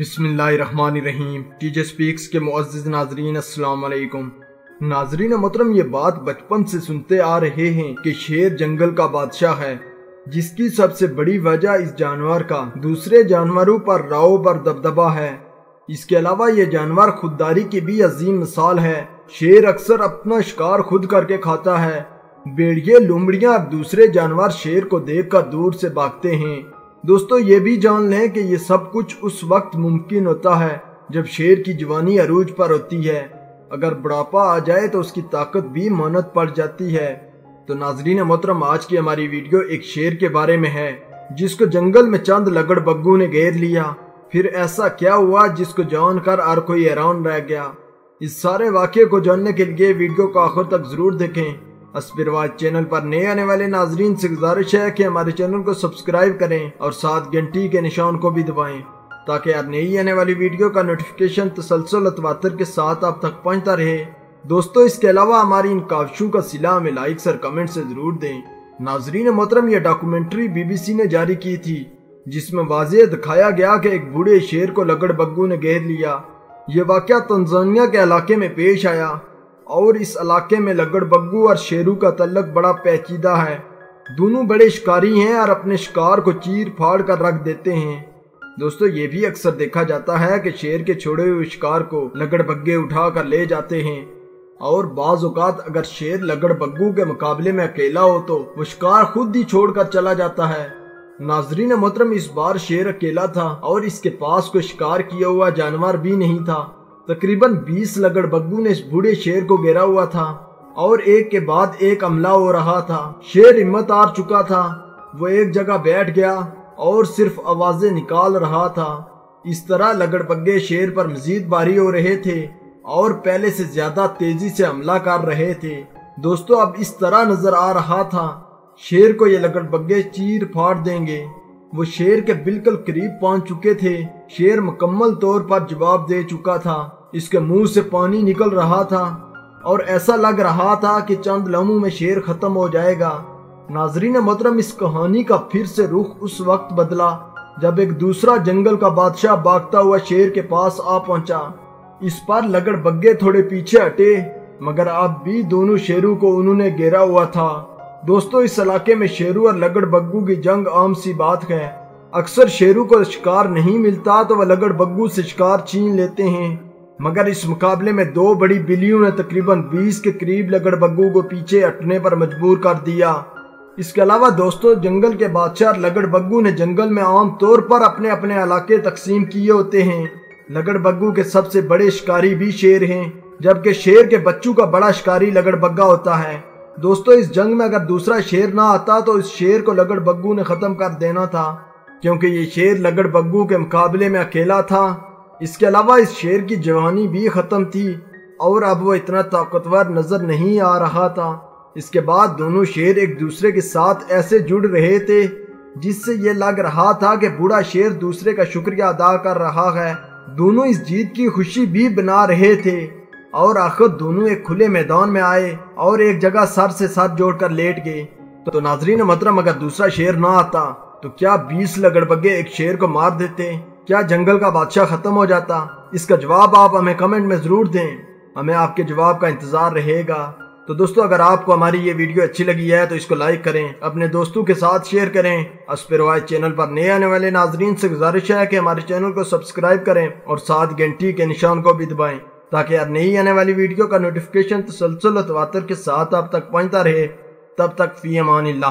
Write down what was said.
बिस्मिल्लाहिर्रहमानिर्रहीम। TJ speaks के मुअज़्ज़िज़ नाज़रीन अस्सलाम वालेकुम। नाज़रीन मोहतरम, ये बात बचपन से सुनते आ रहे हैं कि शेर जंगल का बादशाह है, जिसकी सबसे बड़ी वजह इस जानवर का दूसरे जानवरों पर रौब और दबदबा है। इसके अलावा ये जानवर खुददारी की भी अजीम मिसाल है। शेर अक्सर अपना शिकार खुद करके खाता है। भेड़िए, लोमड़ियां और दूसरे जानवर शेर को देखकर दूर से भागते हैं। दोस्तों, ये भी जान लें कि ये सब कुछ उस वक्त मुमकिन होता है जब शेर की जवानी अरूज पर होती है। अगर बुढ़ापा आ जाए तो उसकी ताकत भी मानत पड़ जाती है। तो नाजरीन मोहतरम, आज की हमारी वीडियो एक शेर के बारे में है जिसको जंगल में चंद लगड़बग्गू ने घेर लिया। फिर ऐसा क्या हुआ जिसको जानकर हर कोई हैरान रह गया। इस सारे वाक़े को जानने के लिए वीडियो को आखिर तक जरूर देखें। हस्बी रिवाज चैनल पर नए आने वाले नाजरीन से गुजारिश है कि हमारे चैनल को सब्सक्राइब करें और साथ घंटी के निशान को भी दबाएं, ताकि हर नई आने वाली वीडियो का नोटिफिकेशन तसलसल और तवातर के साथ आप तक पहुंचता रहे। दोस्तों, इसके अलावा हमारी इन काविशों का सिला हमें लाइक्स और कमेंट से जरूर दें। नाजरीन मोहतरम, यह डॉक्यूमेंट्री BBC ने जारी की थी, जिसमें वाज़ेह दिखाया गया कि एक बूढ़े शेर को लगड़बग्गू ने घेर लिया। ये वाक़या तंजानिया के इलाके में पेश आया और इस इलाके में लगड़बग्गू और शेरों का तल्लक बड़ा पेचीदा है। दोनों बड़े शिकारी हैं और अपने शिकार को चीर फाड़ कर रख देते हैं। दोस्तों, ये भी अक्सर देखा जाता है कि शेर के छोड़े हुए शिकार को लगड़बग्गे उठा कर ले जाते हैं, और बाज़ औक़ात अगर शेर लगड़बग्गू के मुकाबले में अकेला हो तो वो शिकार खुद ही छोड़कर चला जाता है। नाजरीन मोहतरम, इस बार शेर अकेला था और इसके पास कोई शिकार किया हुआ जानवर भी नहीं था। तकरीबन 20 लगड़बग्गू ने इस बूढ़े शेर को घेरा हुआ था और एक के बाद एक हमला हो रहा था। शेर हिम्मत हार चुका था। वो एक जगह बैठ गया और सिर्फ आवाजें निकाल रहा था। इस तरह लगड़बग्गे शेर पर मजीद भारी हो रहे थे और पहले से ज्यादा तेजी से हमला कर रहे थे। दोस्तों, अब इस तरह नजर आ रहा था शेर को ये लगड़बग्गे चीर फाड़ देंगे। वो शेर के बिल्कुल करीब पहुंच चुके थे। शेर मुकम्मल तौर पर जवाब दे चुका था। इसके मुंह से पानी निकल रहा था और ऐसा लग रहा था कि चंद लम्हों में शेर खत्म हो जाएगा। नाजरीन मोहतरम, इस कहानी का फिर से रुख उस वक्त बदला जब एक दूसरा जंगल का बादशाह भागता हुआ शेर के पास आ पहुंचा। इस पर लगड़बग्गे थोड़े पीछे हटे, मगर अब भी दोनों शेरों को उन्होंने घेरा हुआ था। दोस्तों, इस इलाके में शेरों और लगड़बग्गू की जंग आम सी बात है। अक्सर शेरों को शिकार नहीं मिलता तो वह लगड़बग्गू से शिकार छीन लेते हैं, मगर इस मुकाबले में दो बड़ी बिल्लियों ने तकरीबन 20 के करीब लगड़बग्गू को पीछे हटने पर मजबूर कर दिया। इसके अलावा दोस्तों, जंगल के बादशाह लगड़बग्गू ने जंगल में आम तौर पर अपने अपने इलाके तकसीम किए होते हैं। लगड़बग्गू के सबसे बड़े शिकारी भी शेर हैं, जबकि शेर के बच्चों का बड़ा शिकारी लगड़बग्गा होता है। दोस्तों, इस जंग में अगर दूसरा शेर ना आता तो इस शेर को लगड़बग्गू ने खत्म कर देना था, क्योंकि ये शेर लगड़बग्गू के मुकाबले में अकेला था। इसके अलावा इस शेर की जवानी भी खत्म थी और अब वो इतना ताकतवर नजर नहीं आ रहा था। इसके बाद दोनों शेर एक दूसरे के साथ ऐसे जुड़ रहे थे जिससे ये लग रहा था कि बूढ़ा शेर दूसरे का शुक्रिया अदा कर रहा है। दोनों इस जीत की खुशी भी बना रहे थे और आखिर दोनों एक खुले मैदान में आए और एक जगह सर से सर जोड़कर लेट गए। तो नाजरीन मोहतरम, अगर दूसरा शेर ना आता तो क्या 20 लगड़बग्गे एक शेर को मार देते? क्या जंगल का बादशाह खत्म हो जाता? इसका जवाब आप हमें कमेंट में जरूर दें। हमें आपके जवाब का इंतजार रहेगा। तो दोस्तों, अगर आपको हमारी ये वीडियो अच्छी लगी है तो इसको लाइक करें, अपने दोस्तों के साथ शेयर करें। हस्बी रिवाज चैनल पर नए आने वाले नाजरीन से गुजारिश है कि हमारे चैनल को सब्सक्राइब करें और साथ घंटी के निशान को भी दबाएं, ताकि हर नई आने वाली वीडियो का नोटिफिकेशन तसलसल और तवातर के साथ आप तक पहुंचता रहे। तब तक फी अमानिल्लाह।